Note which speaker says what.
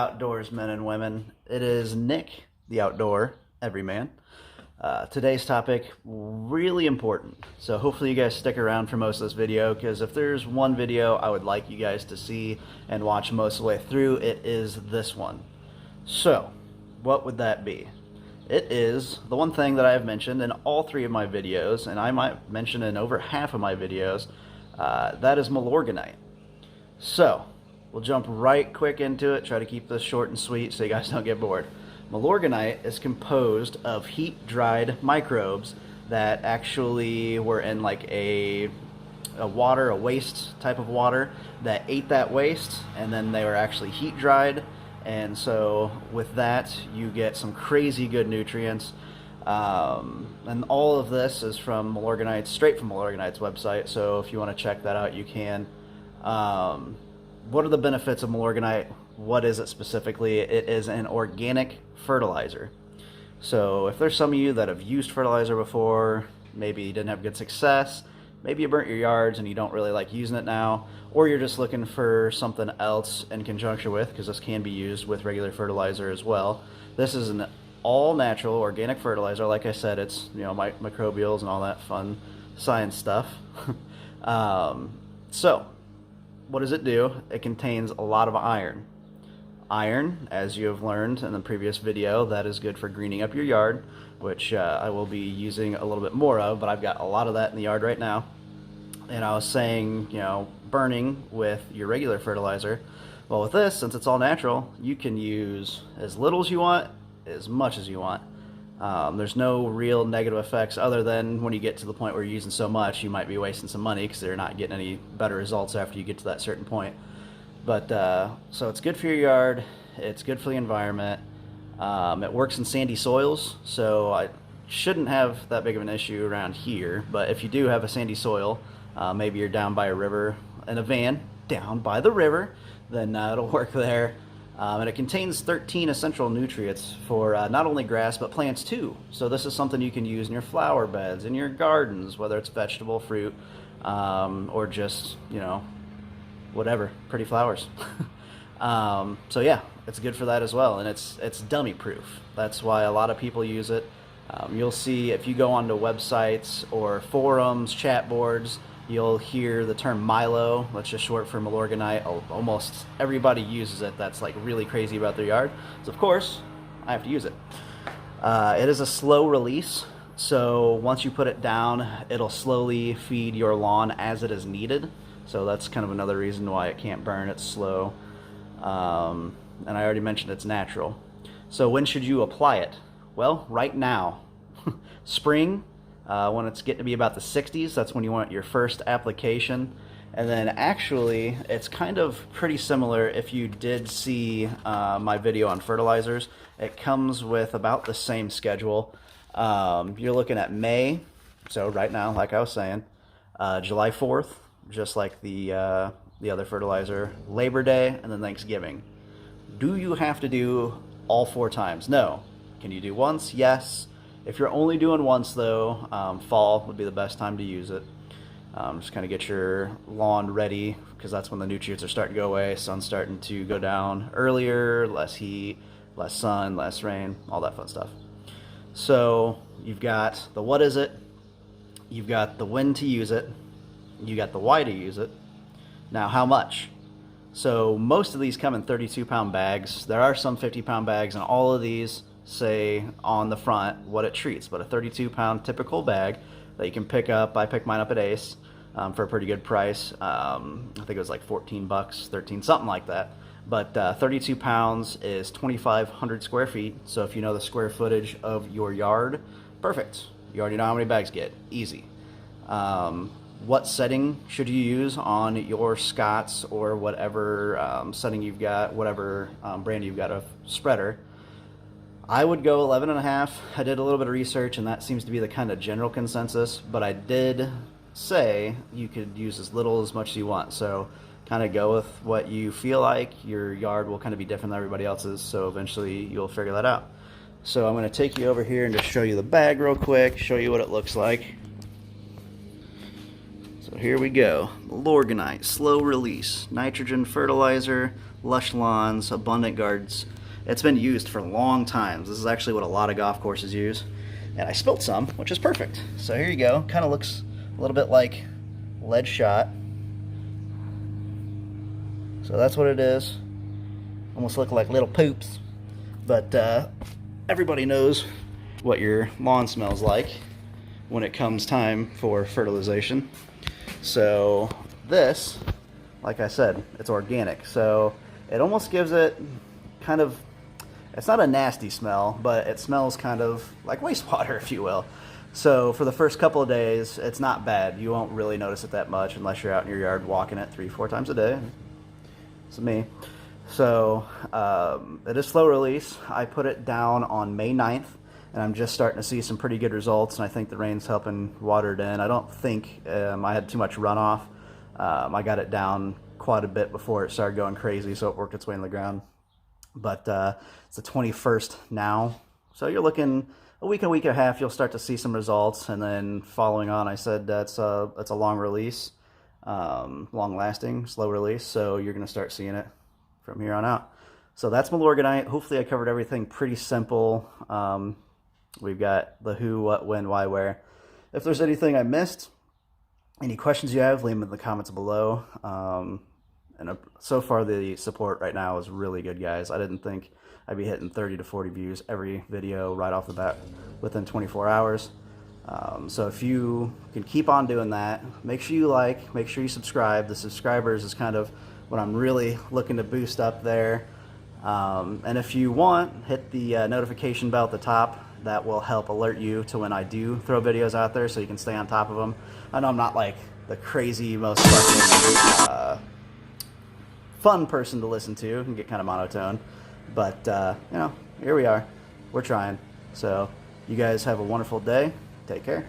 Speaker 1: outdoorsmen and women. It is Nick, the outdoor everyman. Today's topic, really important. So hopefully you guys stick around for most of this video, because if there's one video I would like you guys to see and watch most of the way through, it is this one. So, what would that be? It is the one thing that I have mentioned in all three of my videos, and I might mention in over half of my videos, that is Milorganite. So, we'll jump right quick into it, try to keep this short and sweet so you guys don't get bored. Milorganite is composed of heat-dried microbes that actually were in like a waste type of water that ate that waste, and then they were actually heat-dried, and so with that you get some crazy good nutrients. And all of this is from Milorganite, straight from Milorganite's website, so if you want to check that out you can. What are the benefits of Milorganite? What is it specifically? It is an organic fertilizer. So if there's some of you that have used fertilizer before, maybe you didn't have good success, maybe you burnt your yards and you don't really like using it now, or you're just looking for something else in conjunction with, because this can be used with regular fertilizer as well. This is an all-natural organic fertilizer. Like I said, it's, you know, microbials and all that fun science stuff. So what does it do? It contains a lot of iron. Iron, as you have learned in the previous video, that is good for greening up your yard, which I will be using a little bit more of, but I've got a lot of that in the yard right now. And I was saying, you know, burning with your regular fertilizer. Well, with this, since it's all natural, you can use as little as you want, as much as you want. There's no real negative effects, other than when you get to the point where you're using so much, you might be wasting some money because they're not getting any better results after you get to that certain point. But so it's good for your yard, it's good for the environment. It works in sandy soils, so I shouldn't have that big of an issue around here. But if you do have a sandy soil, maybe you're down by a river in a van, down by the river, then it'll work there. And it contains 13 essential nutrients for not only grass but plants too. So this is something you can use in your flower beds, in your gardens, whether it's vegetable, fruit, or just, you know, whatever, pretty flowers. So yeah, it's good for that as well, and it's dummy proof. That's why a lot of people use it. You'll see if you go onto websites or forums, chat boards, you'll hear the term Milo. That's just short for Milorganite. Almost everybody uses it that's like really crazy about their yard. So of course, I have to use it. It is a slow release, so once you put it down, it'll slowly feed your lawn as it is needed. So that's kind of another reason why it can't burn. It's slow. And I already mentioned it's natural. So when should you apply it? Well, right now. Spring, when it's getting to be about the 60s, that's when you want your first application. And then actually, it's kind of pretty similar. If you did see my video on fertilizers, it comes with about the same schedule. You're looking at May, so right now, like I was saying, July 4th, just like the other fertilizer, Labor Day, and then Thanksgiving. Do you have to do all 4 times? No. Can you do once? Yes. If you're only doing once though, fall would be the best time to use it. Just kind of get your lawn ready, because that's when the nutrients are starting to go away. Sun's starting to go down earlier, less heat, less sun, less rain, all that fun stuff. So you've got the what is it, you've got the when to use it, you got the why to use it. Now how much? So most of these come in 32-pound bags. There are some 50-pound bags, and all of these say on the front what it treats, but a 32-pound typical bag that you can pick up. I picked mine up at Ace for a pretty good price. I think it was like 14 bucks, 13, something like that. But 32 pounds is 2,500 square feet. So if you know the square footage of your yard, perfect. You already know how many bags get. Easy. What setting should you use on your Scott's or whatever setting you've got, whatever brand you've got of spreader? I would go 11.5. I did a little bit of research, and that seems to be the kind of general consensus, but I did say you could use as little as much as you want. So kind of go with what you feel like. Your yard will kind of be different than everybody else's, so eventually you'll figure that out. So I'm going to take you over here and just show you the bag real quick, show you what it looks like. So here we go. Milorganite, slow release, nitrogen fertilizer, lush lawns, abundant gardens. It's been used for long times. This is actually what a lot of golf courses use. And I spilled some, which is perfect. So here you go. Kind of looks a little bit like lead shot. So that's what it is. Almost look like little poops. But everybody knows what your lawn smells like when it comes time for fertilization. So this, like I said, it's organic. So it almost gives it kind of, it's not a nasty smell, but it smells kind of like wastewater, if you will. So for the first couple of days, it's not bad. You won't really notice it that much unless you're out in your yard walking it 3-4 times a day. It's me. So it is slow release. I put it down on May 9th, and I'm just starting to see some pretty good results, and I think the rain's helping water it in. I don't think I had too much runoff. I got it down quite a bit before it started going crazy, so it worked its way in the ground. But it's the 21st now, so you're looking a week and a half, you'll start to see some results, and then following on, I said that's a long release, long-lasting, slow release, so you're going to start seeing it from here on out. So that's Milorganite. Hopefully I covered everything pretty simple. We've got the who, what, when, why, where. If there's anything I missed, any questions you have, leave them in the comments below. So far the support right now is really good, guys. I didn't think I'd be hitting 30 to 40 views every video right off the bat within 24 hours. So if you can keep on doing that, make sure you like, make sure you subscribe. The subscribers is kind of what I'm really looking to boost up there. And if you want, hit the notification bell at the top. That will help alert you to when I do throw videos out there so you can stay on top of them. I know I'm not like the crazy, most fucking fun person to listen to. It can get kind of monotone. But, you know, here we are. We're trying. So, you guys have a wonderful day. Take care.